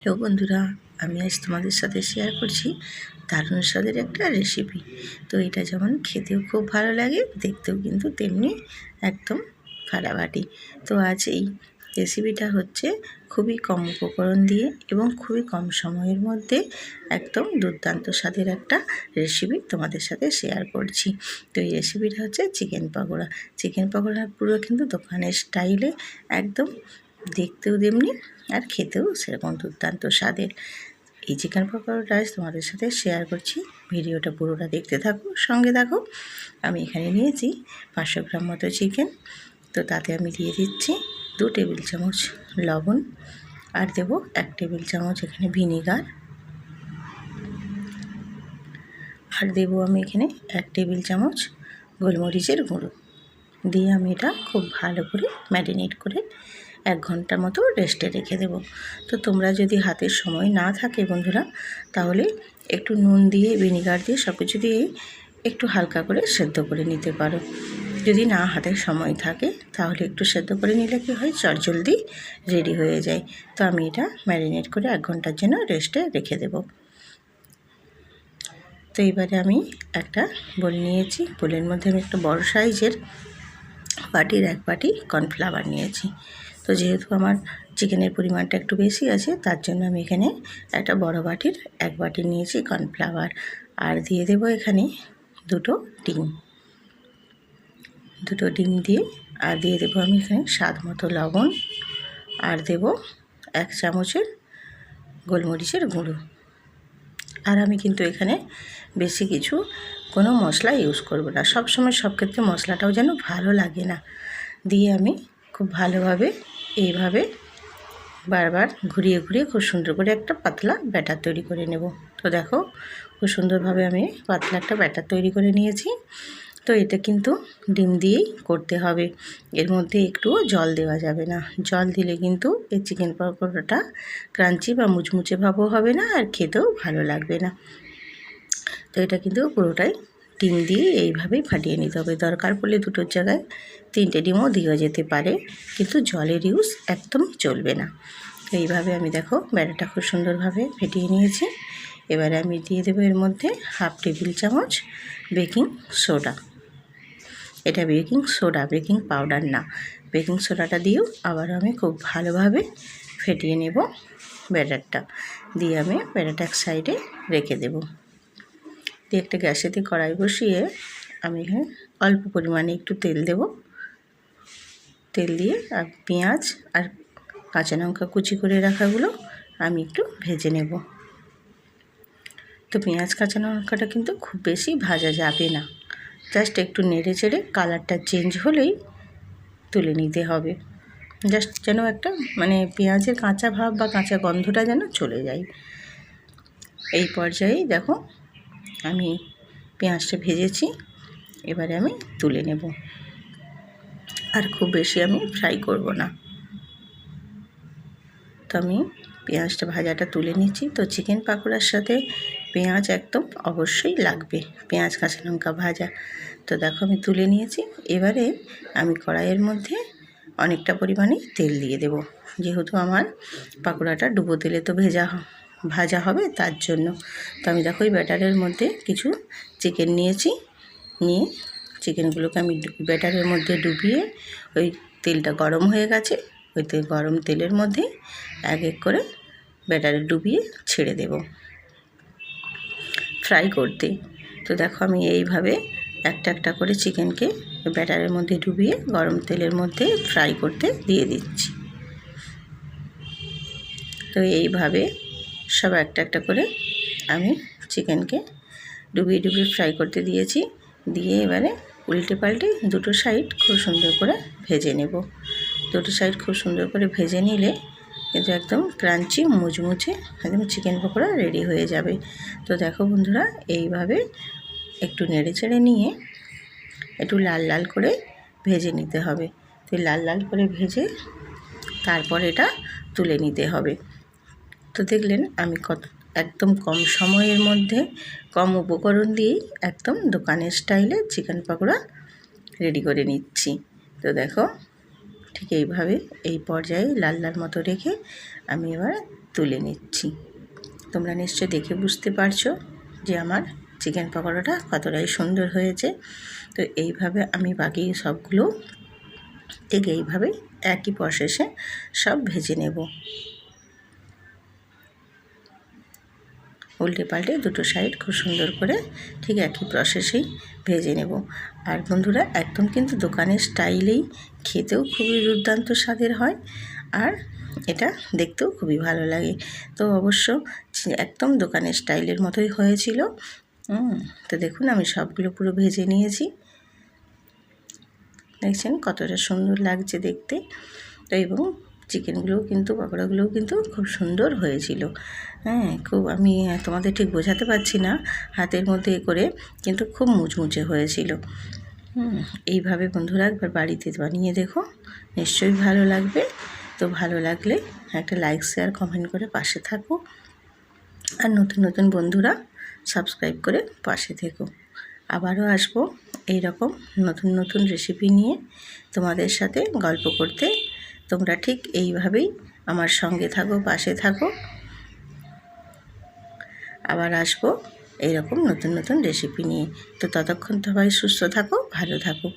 Hello বন্ধুরা, আমি আজ তোমাদের সাথে শেয়ার করছি দারুণ স্বাদের একটা রেসিপি। তো এটা যেমন খেতেও খুব ভালো লাগে, দেখতেও কিন্তু তেমনি একদম ফাটাফাটি। তো আজ এই রেসিপিটা হচ্ছে খুবই কম উপকরণ দিয়ে এবং খুবই কম সময়ের মধ্যে একদম দুর্দান্ত স্বাদের একটা রেসিপি তোমাদের সাথে শেয়ার করছি। তো এই রেসিপিটা হচ্ছে চিকেন পকোড়া। চিকেন পকোড়া পুরো কিন্তু দোকানের স্টাইলে, একদম দেখতেও তেমনি আর খেতেও সেরকম দুর্দান্ত স্বাদের। এই চিকেন পকোড়াটা তোমাদের সাথে শেয়ার করছি, ভিডিওটা পুরোটা দেখতে থাকো, সঙ্গে থাকো। আমি এখানে নিয়েছি 500 গ্রাম মতো চিকেন। তো তাতে আমি দিয়ে দিচ্ছি 2 টেবিল চামচ লবণ, আর দেবো 1 টেবিল চামচ এখানে ভিনিগার, আর দেবো আমি এখানে 1 টেবিল চামচ গোলমরিচের গুঁড়ো দিয়ে আমি এটা খুব ভালো করে ম্যারিনেট করে 1 ঘন্টার মতো রেস্টে রেখে দেব। তো তোমরা যদি হাতের সময় না থাকে বন্ধুরা, তাহলে একটু নুন দিয়ে ভিনিগার দিয়ে সব কিছু দিয়ে একটু হালকা করে সেদ্ধ করে নিতে পারো। যদি না হাতের সময় থাকে তাহলে একটু সেদ্ধ করে নিলে কি হয়, চটজলদি রেডি হয়ে যায়। তো আমি এটা ম্যারিনেট করে 1 ঘন্টার জন্য রেস্টে রেখে দেব। তো এবারে আমি একটা বোল নিয়েছি, বোলের মধ্যে আমি একটা বড় সাইজের বাটির 1 বাটি কর্নফ্লাওয়ার নিয়েছি। তো যেহেতু আমার চিকেনের পরিমাণটা একটু বেশি আছে, তার জন্য আমি এখানে একটা বড় বাটির 1 বাটি নিয়েছি কর্নফ্লাওয়ার। আর দিয়ে দেবো এখানে দুটো ডিম দিয়ে, আর দিয়ে দেবো আমি এখানে স্বাদ মতো লবণ, আর দেবো 1 চামচের গোলমরিচের গুঁড়ো। আর আমি কিন্তু এখানে বেশি কিছু কোনো মশলা ইউজ করব না। সবসময় সব ক্ষেত্রে মশলাটাও যেন ভালো লাগে না। দিয়ে আমি খুব ভালোভাবে এইভাবে বারবার ঘুরিয়ে ঘুরিয়ে খুব সুন্দর করে একটা পাতলা ব্যাটার তৈরি করে নেব। তো দেখো, খুব সুন্দরভাবে আমি পাতলা একটা ব্যাটার তৈরি করে নিয়েছি। তো এটা কিন্তু ডিম দিয়েই করতে হবে, এর মধ্যে একটুও জল দেওয়া যাবে না। জল দিলে কিন্তু এই চিকেন পকোড়াটা ক্রাঞ্চি বা মুচমুচে ভাবও হবে না, আর খেতেও ভালো লাগবে না। তো এটা কিন্তু পুরোটাই ডিম দিয়ে এইভাবেই ফাটিয়ে নিতে হবে। দরকার পড়লে 2টোর জায়গায় 3টে ডিমও দেওয়া যেতে পারে, কিন্তু জলের ইউজ একদমই চলবে না। তো এইভাবে আমি দেখো ব্যাটারটা খুব সুন্দরভাবে ফেটিয়ে নিয়েছি। এবারে আমি দিয়ে দেবো এর মধ্যে 1/2 টেবিল চামচ বেকিং সোডা। এটা বেকিং সোডা, বেকিং পাউডার না। বেকিং সোডাটা দিয়েও আবার আমি খুব ভালোভাবে ফেটিয়ে নেব ব্যাটারটা। দিয়ে আমি ব্যাটারটা এক সাইডে রেখে দেব। দিয়ে একটা গ্যাসেতে কড়াই বসিয়ে আমি এখানে অল্প পরিমাণে একটু তেল দেব। তেল দিয়ে আর পেঁয়াজ আর কাঁচা লঙ্কা কুচি করে রাখাগুলো আমি একটু ভেজে নেব। তো পেঁয়াজ কাঁচা লঙ্কাটা কিন্তু খুব বেশি ভাজা যাবে না, জাস্ট একটু নেড়ে চেড়ে কালারটা চেঞ্জ হলেই তুলে নিতে হবে। জাস্ট যেন একটা মানে পেঁয়াজের কাঁচা ভাব বা কাঁচা গন্ধটা যেন চলে যায়। এই পর্যায়েই দেখো আমি পেঁয়াজটা ভেজেছি, এবারে আমি তুলে নেব। আর খুব বেশি আমি ফ্রাই করব না। তো আমি পেঁয়াজটা ভাজাটা তুলে নিচ্ছি। তো চিকেন পকোড়ার সাথে পেঁয়াজ একদম অবশ্যই লাগবে, পেঁয়াজ কাঁচা লঙ্কা ভাজা। তো দেখো আমি তুলে নিয়েছি। এবারে আমি কড়াইয়ের মধ্যে অনেকটা পরিমাণে তেল দিয়ে দেব, যেহেতু আমার পকোড়াটা ডুবো তেলে তো ভাজা হবে, তার জন্য। তো আমি দেখো এই ব্যাটারের মধ্যে কিছু চিকেন নিয়েছি, নিয়ে চিকেনগুলোকে আমি ব্যাটারের মধ্যে ডুবিয়ে, ওই তেলটা গরম হয়ে গেছে, ওই গরম তেলের মধ্যে এক এক করে ব্যাটারে ডুবিয়ে ছেড়ে দেব ফ্রাই করতে। তো দেখো আমি এইভাবে একটা একটা করে চিকেনকে ব্যাটারের মধ্যে ডুবিয়ে গরম তেলের মধ্যে ফ্রাই করতে দিয়ে দিচ্ছি। তো এইভাবে সব একটা একটা করে আমি চিকেনকে ডুবিয়ে ডুবিয়ে ফ্রাই করতে দিয়েছি। দিয়ে এবারে উল্টে পাল্টে দুটো সাইড খুব সুন্দর করে ভেজে নেব। দুটো সাইড খুব সুন্দর করে ভেজে নিলে কিন্তু একদম ক্রাঞ্চি মুচমুচে একদম চিকেন পকোড়া রেডি হয়ে যাবে। তো দেখো বন্ধুরা, এইভাবে একটু নেড়ে চেড়ে নিয়ে একটু লাল লাল করে ভেজে নিতে হবে। তো লাল লাল করে ভেজে তারপর এটা তুলে নিতে হবে। তো দেখলেন আমি একদম কম সময়ের মধ্যে কম উপকরণ দিয়েই একদম দোকানের স্টাইলে চিকেন পকোড়া রেডি করে নিচ্ছি। তো দেখো ঠিক এইভাবে এই পর্যায়ে লাল লাল মতো রেখে আমি এবার তুলে নিচ্ছি। তোমরা নিশ্চয় দেখে বুঝতে পারছো যে আমার চিকেন পকোড়াটা কতটাই সুন্দর হয়েছে। তো এইভাবে আমি বাকি সবগুলো ঠিক এইভাবেই একই প্রসেসে সব ভেজে নেব। উল্টে পাল্টে দুটো সাইড খুব সুন্দর করে ঠিক একই প্রসেসেই ভেজে নেব। আর বন্ধুরা, একদম কিন্তু দোকানের স্টাইলেই খেতেও খুবই দুর্দান্ত স্বাদের হয়, আর এটা দেখতেও খুবই ভালো লাগে। তো অবশ্য একদম দোকানের স্টাইলের মতোই হয়েছিল। তো দেখুন আমি সবগুলো পুরো ভেজে নিয়েছি। দেখছেন কতটা সুন্দর লাগছে দেখতে। তো এবং চিকেনগুলোও কিন্তু পকোড়াগুলোও কিন্তু খুব সুন্দর হয়েছিল। খুব আমি তোমাদের ঠিক বোঝাতে পারছি না হাতের মধ্যে করে, কিন্তু খুব মুচমুচে হয়েছিল। এইভাবে বন্ধুরা একবার বাড়িতে বানিয়ে দেখো, নিশ্চয়ই ভালো লাগবে। তো ভালো লাগলে একটা লাইক শেয়ার কমেন্ট করে পাশে থাকো, আর নতুন নতুন বন্ধুরা সাবস্ক্রাইব করে পাশে থেকো। আবারও আসবো এইরকম নতুন নতুন রেসিপি নিয়ে তোমাদের সাথে গল্প করতে। তোমরা ঠিক এইভাবেই আমার সঙ্গে থাকো, পাশে থাকো। আবার আসবো এইরকম নতুন নতুন রেসিপি নিয়ে। তো ততক্ষণ সবাই সুস্থ থাকো, ভালো থাকো।